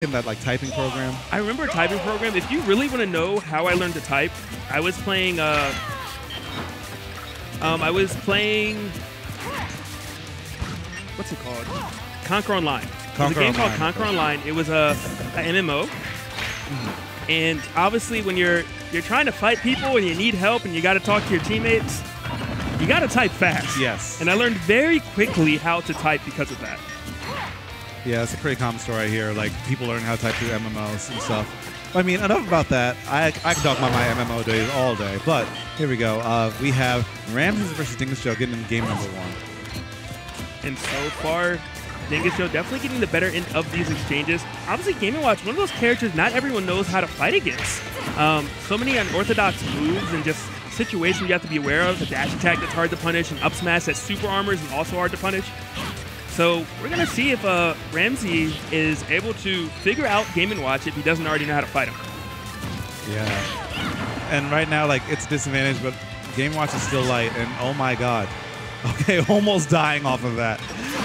in that like typing program? I remember a typing program. If you really want to know how I learned to type, I was playing what's it called? Conquer Online. There's a game called Conquer Online. It was a MMO. And obviously when you're trying to fight people and you need help and you got to talk to your teammates, you got to type fast. Yes. And I learned very quickly how to type because of that. Yeah, it's a pretty common story here. Like, people learn how to type through MMOs and stuff. I mean, enough about that. I can talk about my MMO days all day. But here we go. We have Ramses versus Dingus Joe getting in game number 1. And so far, Dingus Joe definitely getting the better end of these exchanges. Obviously, Game & Watch, one of those characters not everyone knows how to fight against. So many unorthodox moves and just situations you have to be aware of. The dash attack that's hard to punish, and up smash that's super armors and also hard to punish. So we're going to see if Ramses is able to figure out Game & Watch if he doesn't already know how to fight him. Yeah. And right now, like, it's a disadvantage, but Game & Watch is still light, and oh my god. Okay, almost dying off of that.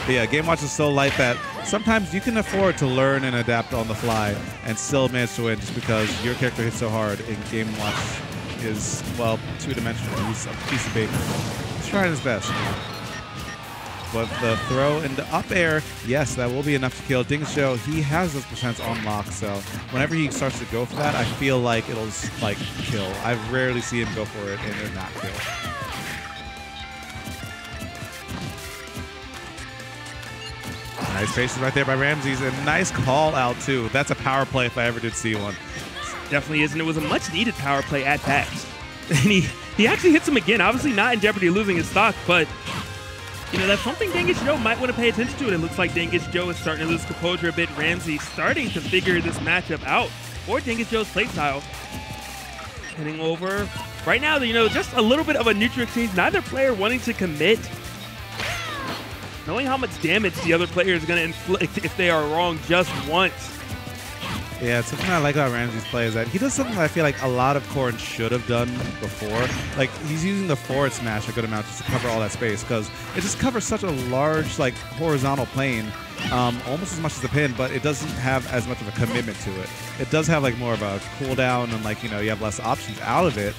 But yeah, Game & Watch is so light that sometimes you can afford to learn and adapt on the fly and still manage to win just because your character hits so hard and Game & Watch is, well, two-dimensional. He's a piece of bacon. He's trying his best. But the throw in the up air, yes, that will be enough to kill. Dingus Joe, he has those percents on lock, so whenever he starts to go for that, I feel like it'll, like, kill. I rarely see him go for it and it not kill. Nice patience right there by Ramses, and nice call out, too. That's a power play if I ever did see one. Definitely is, and it was a much-needed power play at that. And he actually hits him again, obviously not in jeopardy of losing his stock, but you know, that's something Dingus Joe might want to pay attention to. And it looks like Dingus Joe is starting to lose composure a bit. Ramses starting to figure this matchup out for Dingus Joe's playstyle. Heading over. Right now, you know, just a little bit of a neutral exchange. Neither player wanting to commit. Knowing how much damage the other player is going to inflict if they are wrong just once. Yeah, something I like about Ramses' play is that he does something that I feel like a lot of Corrin should have done before. Like, he's using the forward smash a good amount just to cover all that space because it just covers such a large, like, horizontal plane, almost as much as the pin, but it doesn't have as much of a commitment to it. It does have, like, more of a cooldown and, like, you know, you have less options out of it,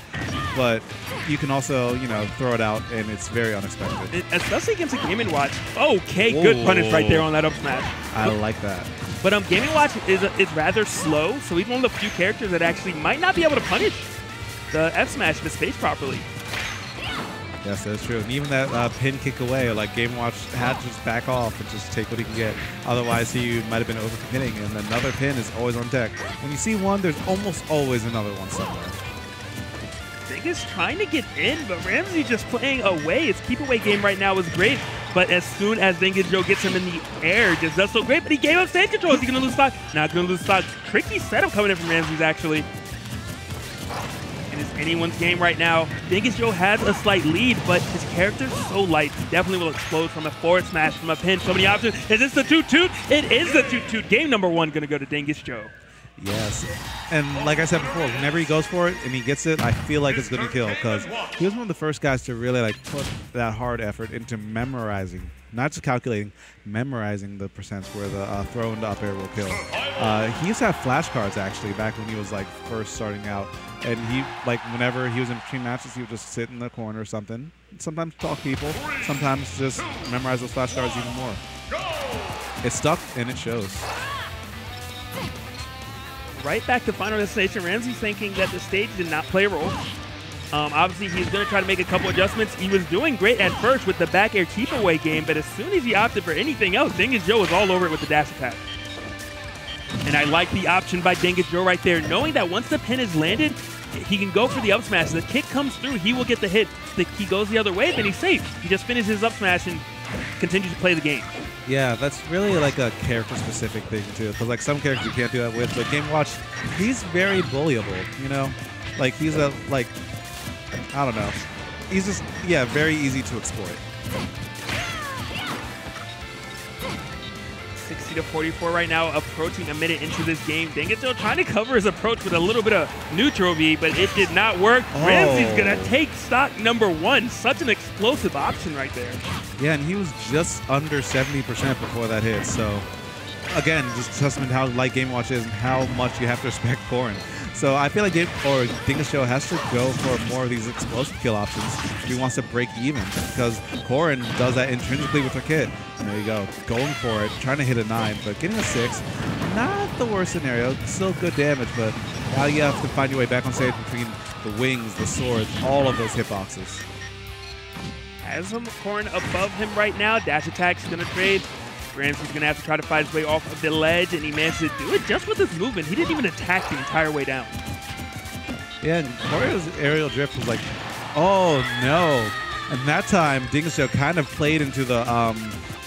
but you can also, you know, throw it out and it's very unexpected. Especially against a Game & Watch. Okay, whoa. Good punish right there on that up smash. I like that. But Game & Watch is rather slow, so he's one of the few characters that actually might not be able to punish the F smash if it's spaced properly. Yes, that's true. And even that pin kick away, like Game & Watch had to just back off and just take what he can get. Otherwise, he might have been over-pinning, and another pin is always on deck. When you see one, there's almost always another one somewhere. Dingus trying to get in, but Ramses just playing away. His keep-away game right now is great, but as soon as Dingus Joe gets him in the air, just does so great, but he gave up stage control. Is he going to lose stock? Not going to lose stock. Tricky setup coming in from Ramses, actually. And it's anyone's game right now. Dingus Joe has a slight lead, but his character's so light, he definitely will explode from a forward smash, from a pin. So many options. Is this the toot-toot? It is the toot-toot. Game number 1 going to go to Dingus Joe. Yes, and like I said before, whenever he goes for it and he gets it, I feel like it's going to kill because he was one of the first guys to really like put that hard effort into memorizing, not just calculating, memorizing the percents where the throw into up air will kill. He used to have flashcards actually back when he was like first starting out, and he like whenever he was in between matches, he would just sit in the corner or something, sometimes talk to people, sometimes just memorize those flashcards even more. It stuck and it shows. Right back to Final Destination. Ramses thinking that the stage did not play a role. Obviously, he's going to try to make a couple adjustments. He was doing great at first with the back air keep away game, but as soon as he opted for anything else, Dingus Joe was all over it with the dash attack. And I like the option by Dingus Joe right there, knowing that once the pin is landed, he can go for the up smash. The kick comes through, he will get the hit. He goes the other way, then he's safe. He just finishes his up smash and continues to play the game. Yeah, that's really like a character-specific thing, too. Because, like, some characters you can't do that with, but Game & Watch, he's very bullyable, you know? Like, he's a, like, I don't know. He's just, yeah, very easy to exploit. 60-44 right now, approaching a minute into this game. Dingus Joe trying to cover his approach with a little bit of neutral V, but it did not work. Oh. Ramses going to take stock number 1. Such an explosive option right there. Yeah, and he was just under 70% before that hit, so again, just testament to how light Game Watch is and how much you have to respect Corrin. So I feel like Dingus Show has to go for more of these explosive kill options if he wants to break even, because Corrin does that intrinsically with her kit. And there you go, going for it, trying to hit a 9, but getting a 6, not the worst scenario, still good damage, but now you have to find your way back on stage between the wings, the swords, all of those hitboxes. Has him Corrin above him right now. Dash attack's going to trade. Ramses going to have to try to fight his way off of the ledge, and he managed to do it just with his movement. He didn't even attack the entire way down. Yeah, and Corrin's aerial drift was like, oh no. And that time, Dingus Show kind of played into the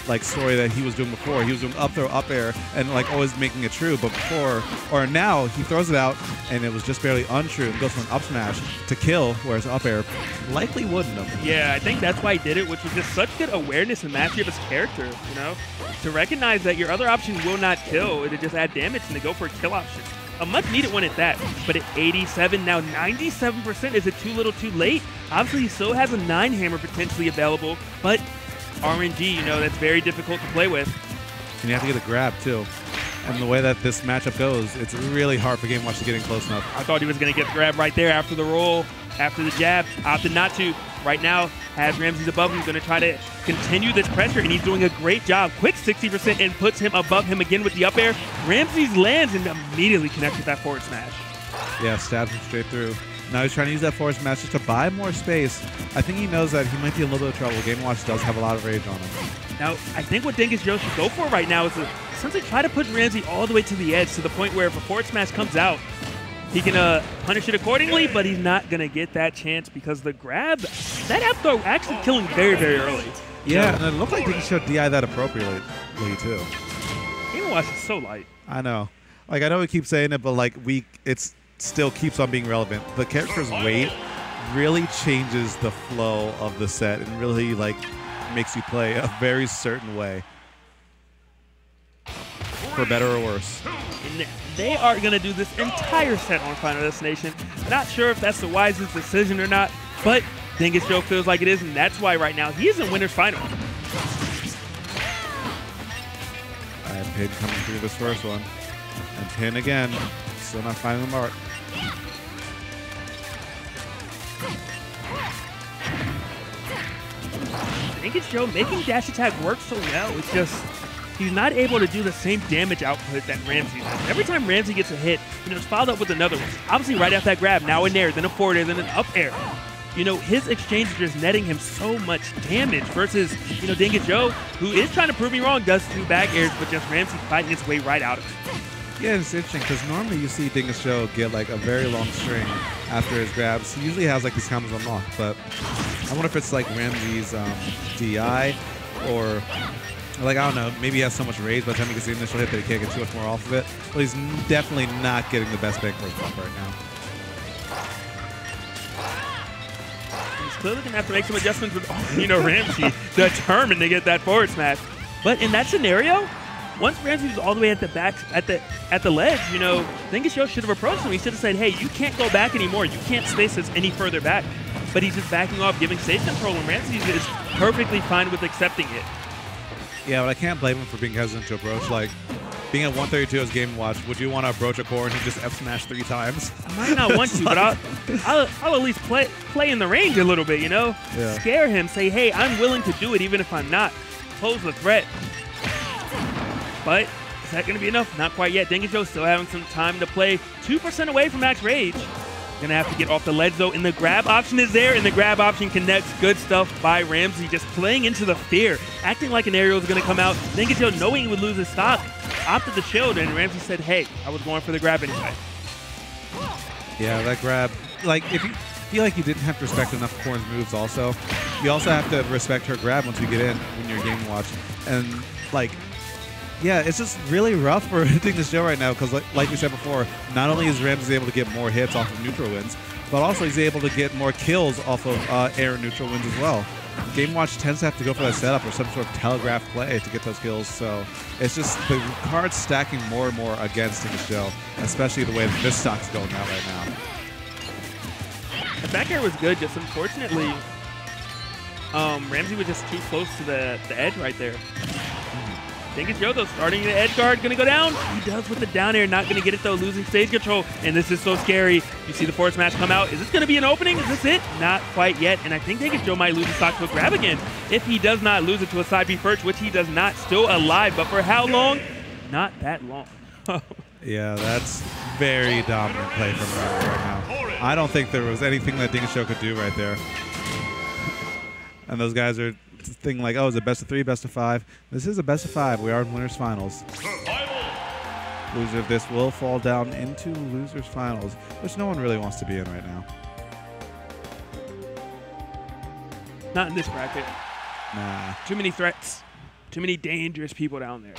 like story that he was doing before. He was doing up throw, up air, and like always making it true. But before, or now, he throws it out, and it was just barely untrue, and goes for an up smash to kill, whereas up air likely wouldn't have. Yeah, I think that's why he did it, which was just such good awareness and mastery of his character, you know? To recognize that your other option will not kill, it'll just add damage, and to go for a kill option. A much needed one at that, but at 87, now 97%, is it too little too late? Obviously, he still has a 9 hammer potentially available, but RNG, you know, that's very difficult to play with. And you have to get a grab, too. And the way that this matchup goes, it's really hard for Game Watch to get in close enough. I thought he was going to get the grab right there after the roll, after the jab, opted not to. Right now, has Ramses above him, going to try to continue this pressure, and he's doing a great job. Quick 60% and puts him above him again with the up air. Ramses lands and immediately connects with that forward smash. Yeah, stabs him straight through. Now he's trying to use that forward smash just to buy more space. I think he knows that he might be in a little bit of trouble. Game Watch does have a lot of rage on him. Now, I think what Dingus Joe should go for right now is to essentially try to push Ramsey all the way to the edge, to the point where if a forward smash comes out, he can punish it accordingly, but he's not going to get that chance because the grab, that up throw actually killing very, very early. Yeah, and it looked like Dingus Joe DI that appropriately, too. Game Watch is so light. I know. Like, I know we keep saying it, but, like, it's still keeps on being relevant. The character's weight really changes the flow of the set and really, like, makes you play a very certain way. For better or worse. And they are going to do this entire set on Final Destination. Not sure if that's the wisest decision or not, but Dingus Joe feels like it is, and that's why right now he is in winner's final. And Pin coming through this first one. And Pin again. Still not finding the mark. Dingus Joe making dash attack work so well. It's just he's not able to do the same damage output that Ramsey does. Every time Ramsey gets a hit, you know, it's followed up with another one. Obviously, right after that grab, now an air, then a forward air, then an up air. You know, his exchange is just netting him so much damage versus, you know, Dingus Joe, who is trying to prove me wrong, does 2 back airs, but just Ramsey fighting his way right out of it. Yeah, it's interesting because normally you see Dingus Joe get like a very long string after his grabs. He usually has like these combos unlocked, but I wonder if it's like Ramsey's DI or like, I don't know, maybe he has so much rage by the time he gets the initial hit that he can't get too much more off of it. But he's definitely not getting the best bang for his buck right now. He's clearly going to have to make some adjustments with, you know, Ramsey determined to get that forward smash. But in that scenario, once Ramsey was all the way at the back, at the ledge, you know, Dingus Joe should have approached him. He should have said, hey, you can't go back anymore. You can't space this any further back. But he's just backing off, giving stage control, and Ramsey is perfectly fine with accepting it. Yeah, but I can't blame him for being hesitant to approach. Like, being at 132 as Game Watch, would you want to approach a Corrin who just F-smash 3 times? I might not want to, but I'll at least play in the range a little bit, you know? Yeah. Scare him, say, hey, I'm willing to do it even if I'm not. Pose the threat. But is that going to be enough? Not quite yet. Dingus Joe still having some time to play. 2% away from max rage. Going to have to get off the ledge, though, and the grab option is there, and the grab option connects. Good stuff by Ramsey, just playing into the fear, acting like an aerial is going to come out. Dingus Joe, knowing he would lose his stock, opted the shield, and Ramsey said, hey, I was going for the grab anyway. Yeah, that grab, like, if you feel like you didn't have to respect enough of Corrin's moves also, you also have to respect her grab once you get in when you're Game Watch. And, like, yeah, it's just really rough for Dingus Joe right now because, like we said before, not only is Ramses able to get more hits off of neutral wins, but also he's able to get more kills off of air and neutral wins as well. Game Watch tends to have to go for that setup or some sort of telegraph play to get those kills, so it's just the cards stacking more and more against Dingus Joe, especially the way that this stock's going out right now. The back air was good, just unfortunately, Ramsey was just too close to the edge right there. Dingus Joe, though, starting the edge guard, going to go down. He does with the down air, not going to get it, though, losing stage control. And this is so scary. You see the forward smash come out. Is this going to be an opening? Is this it? Not quite yet. And I think Dingus Joe might lose the stock to a grab again. If he does not lose it to a side B first, which he does not, still alive. But for how long? Not that long. Yeah, that's very dominant play from Ramses right now. I don't think there was anything that Dingus Joe could do right there. And those guys are thinking like, oh, is it best of 3, best of 5? This is a best of 5. We are in winners finals. Loser of this will fall down into losers finals, which no one really wants to be in right now. Not in this bracket. Nah. Too many threats. Too many dangerous people down there.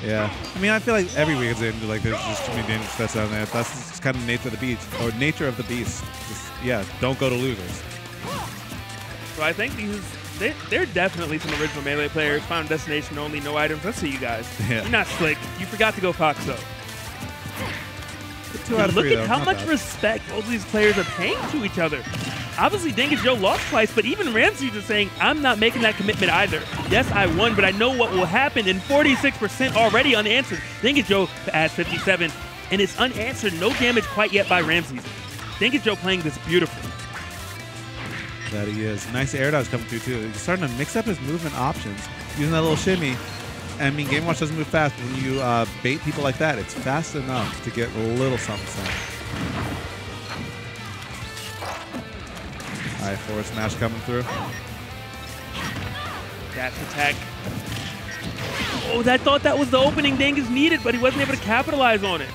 Yeah. I mean, I feel like every week it's like there's just too many dangerous threats down there. That's just kind of nature of the beast, or nature of the beast. Just, yeah, don't go to losers. So I think they're definitely some original Melee players. Final destination only, no items. Let's see you guys. Yeah. You're not slick. You forgot to go Fox, though. 2 out of 3, Look at though. how Not much bad. respect both of these players are paying to each other. Obviously, Dingus Joe lost twice, but even Ramses is saying, I'm not making that commitment either. Yes, I won, but I know what will happen. And 46% already unanswered. Dingus Joe adds 57, and it's unanswered. No damage quite yet by Ramses. Dingus Joe playing this beautifully. That he is. Nice air dodge coming through, too. He's starting to mix up his movement options. Using that little shimmy. I mean, Game Watch doesn't move fast, but when you bait people like that, it's fast enough to get a little something, something. All right, forward smash coming through. Dash attack. Oh, I thought that was the opening Dingus needed, but he wasn't able to capitalize on it.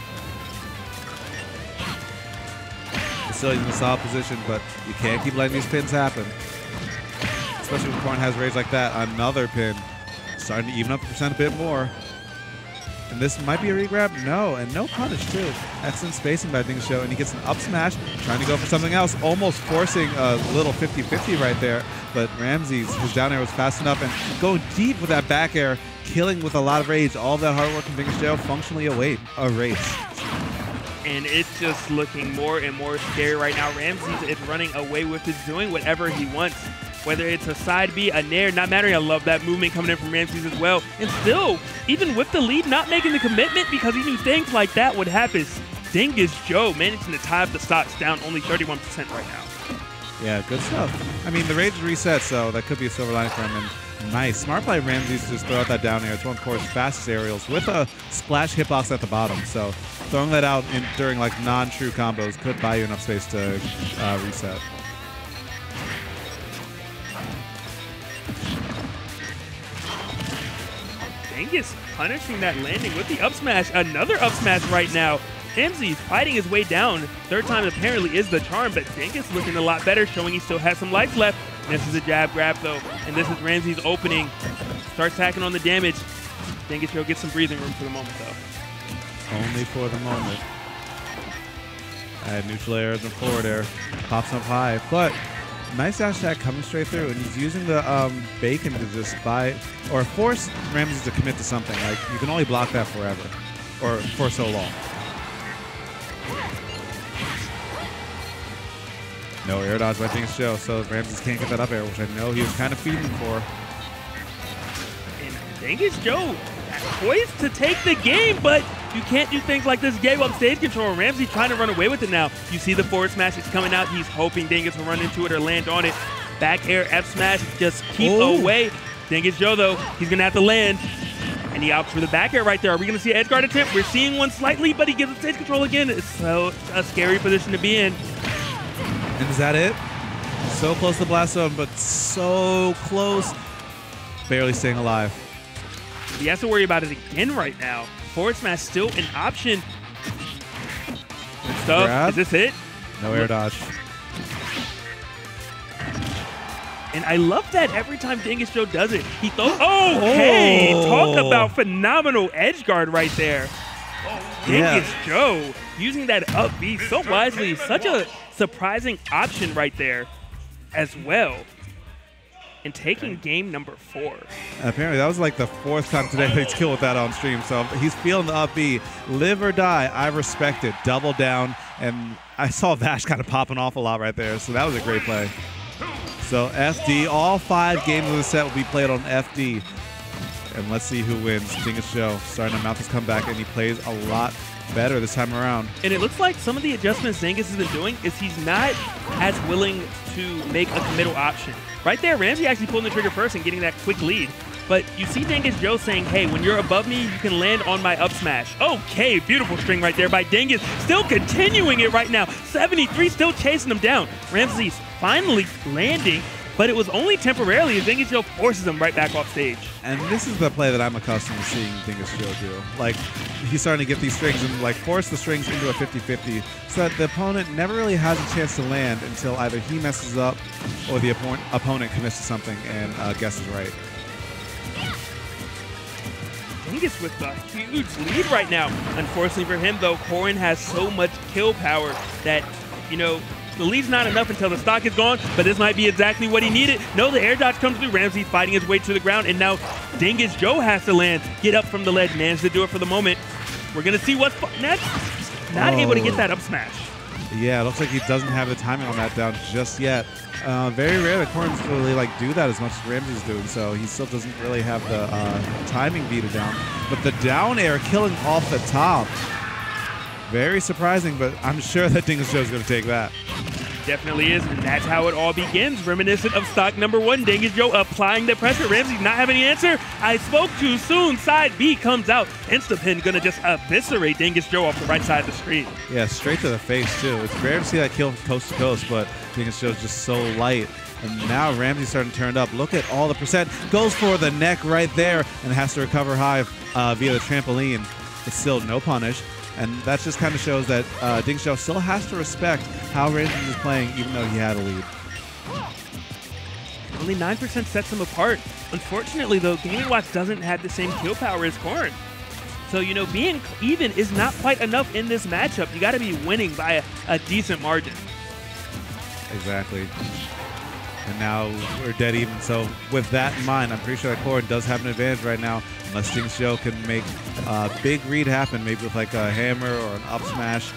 Still in a solid position, but you can't keep letting these pins happen. Especially when Corrin has rage like that. Another pin. Starting to even up the percent a bit more. And this might be a regrab. No, and no punish too. Excellent spacing by Dingus Joe, and he gets an up smash, trying to go for something else, almost forcing a little 50-50 right there. But Ramses, his down air was fast enough, and going deep with that back air, killing with a lot of rage. All of that hard work from Dingus Joe functionally erased. And it's just looking more and more scary right now. Ramses is running away with it, doing whatever he wants. Whether it's a side B, a nair, not mattering. I love that movement coming in from Ramses as well. And still, even with the lead, not making the commitment because he knew things like that would happen. Dingus Joe managing to tie up the stocks, down only 31% right now. Yeah, good stuff. I mean, the rage reset, so that could be a silver lining for him. And nice. Smart play Ramses to just throw out that down air. It's one of Corrin's fastest aerials with a splash hitbox at the bottom. So throwing that out during like non-true combos could buy you enough space to reset. Dingus punishing that landing with the up smash. Another up smash right now. Ramses fighting his way down. Third time apparently is the charm, but Dingus looking a lot better, showing he still has some life left. This is a jab grab though, and this is Ramses opening. Starts tacking on the damage. Dingus Joe gets some breathing room for the moment though. Only for the moment. Add neutral air and the forward air. Pops up high, but nice dash attack coming straight through, and he's using the bacon to just buy or force Ramses to commit to something. Like, you can only block that forever, or for so long. No air dodge by Dingus Joe, so Ramses can't get that up air, which I know he was kind of feeding for. And Dingus Joe poised to take the game, but you can't do things like this. Gave up stage control. Ramses trying to run away with it now. You see the forward smash is coming out. He's hoping Dingus will run into it or land on it. Back air F smash, just keep away. Dingus Joe though, he's gonna have to land. And he opts for the back air right there. Are we gonna see an edge guard attempt? We're seeing one slightly, but he gives up stage control again. It's so a scary position to be in. And is that it? So close to the blast zone, but so close. Barely staying alive. He has to worry about it again right now. Forward smash still an option. Good stuff. Grab. Is this it? No air dodge. And I love that every time Dingus Joe does it, he throws. Oh, hey! Talk about phenomenal edge guard right there. Dingus Joe using that up B so wisely. Such a surprising option right there as well. And taking game number 4. Apparently, that was like the 4th time today that he's killed with that on stream. So he's feeling the up B. Live or die, I respect it. Double down. And I saw Vash kind of popping off a lot right there. So that was a great play. So FD, all 5 games of the set will be played on FD. and let's see who wins. Dingus Joe starting to mount his comeback, and he plays a lot better this time around. And it looks like some of the adjustments Dingus has been doing is he's not as willing to make a committal option. Right there, Ramsey actually pulling the trigger first and getting that quick lead. But you see Dingus Joe saying, hey, when you're above me, you can land on my up smash. Okay, beautiful string right there by Dingus. Still continuing it right now. 73 still chasing him down. Ramses finally landing, but it was only temporarily as Dingus Joe forces him right back off stage. And this is the play that I'm accustomed to seeing Dingus Joe do. Like, he's starting to get these strings and like force the strings into a 50-50 so that the opponent never really has a chance to land until either he messes up or the opponent commits to something and guesses right. Dingus with a huge lead right now. Unfortunately for him, though, Corrin has so much kill power that, you know, the lead's not enough until the stock is gone, but this might be exactly what he needed. No, the air dodge comes through. Ramses fighting his way to the ground, and now Dingus Joe has to land, get up from the ledge, managed to do it for the moment. We're going to see what's next. Not able to get that up smash. Yeah, it looks like he doesn't have the timing on that down just yet. Very rare that Corrin doesn't really like do that as much as Ramses is doing, so he still doesn't really have the timing beat down. But the down air killing off the top. Very surprising, but I'm sure that Dingus Joe's going to take that. Definitely is, and that's how it all begins. Reminiscent of stock number 1, Dingus Joe applying the pressure. Ramses not having the answer. I spoke too soon. Side B comes out. Instapin gonna just eviscerate Dingus Joe off the right side of the screen. Yeah, straight to the face too. It's rare to see that kill coast to coast, but Dingus Joe's just so light. And now Ramses starting to turn it up. Look at all the percent. Goes for the neck right there and has to recover high via the trampoline. It's still no punish. And that just kind of shows that Dingus Joe still has to respect how Ramses is playing, even though he had a lead. Only 9% sets him apart. Unfortunately, though, Game & Watch doesn't have the same kill power as Corrin. So, you know, being even is not quite enough in this matchup. You got to be winning by a decent margin. Exactly. And now we're dead even. So with that in mind, I'm pretty sure that Corrin does have an advantage right now, unless Dingus Joe can make a big read happen, maybe with like a hammer or an up smash.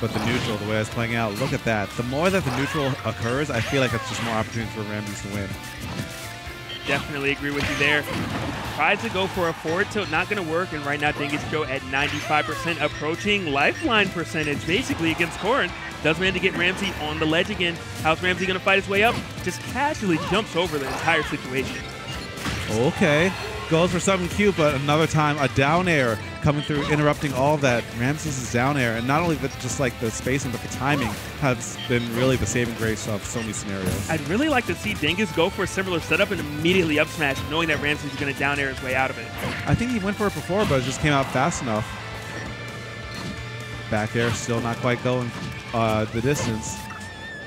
But the neutral, the way it's playing out, look at that. The more that the neutral occurs, I feel like it's just more opportunities for Ramses to win. Definitely agree with you there. Tries to go for a forward tilt, not going to work, and right now Dingus Joe at 95%, approaching lifeline percentage basically against Corrin. Does manage to get Ramsey on the ledge again. How's Ramsey going to fight his way up? Just casually jumps over the entire situation. Okay. Goes for something cute, but another time a down air coming through, interrupting all of that. Ramses' down air, and not only just like the spacing, but the timing has been really the saving grace of so many scenarios. I'd really like to see Dingus go for a similar setup and immediately up smash, knowing that Ramses is going to down air his way out of it. I think he went for it before, but it just came out fast enough. Back air still not quite going the distance.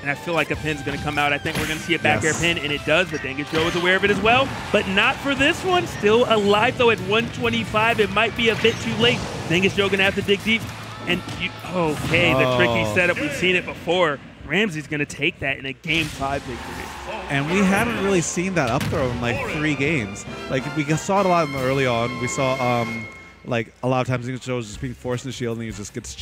And I feel like a pin's going to come out. I think we're going to see a back air pin, and it does, but Dingus Joe is aware of it as well. But not for this one. Still alive, though, at 125. It might be a bit too late. Dingus Joe going to have to dig deep. And, the tricky setup. We've seen it before. Ramsey's going to take that in a Game 5 victory. And we haven't really seen that up throw in, like, 3 games. Like, we saw it a lot early on. We saw, like, a lot of times Dingus Joe was just being forced in the shield, and he just gets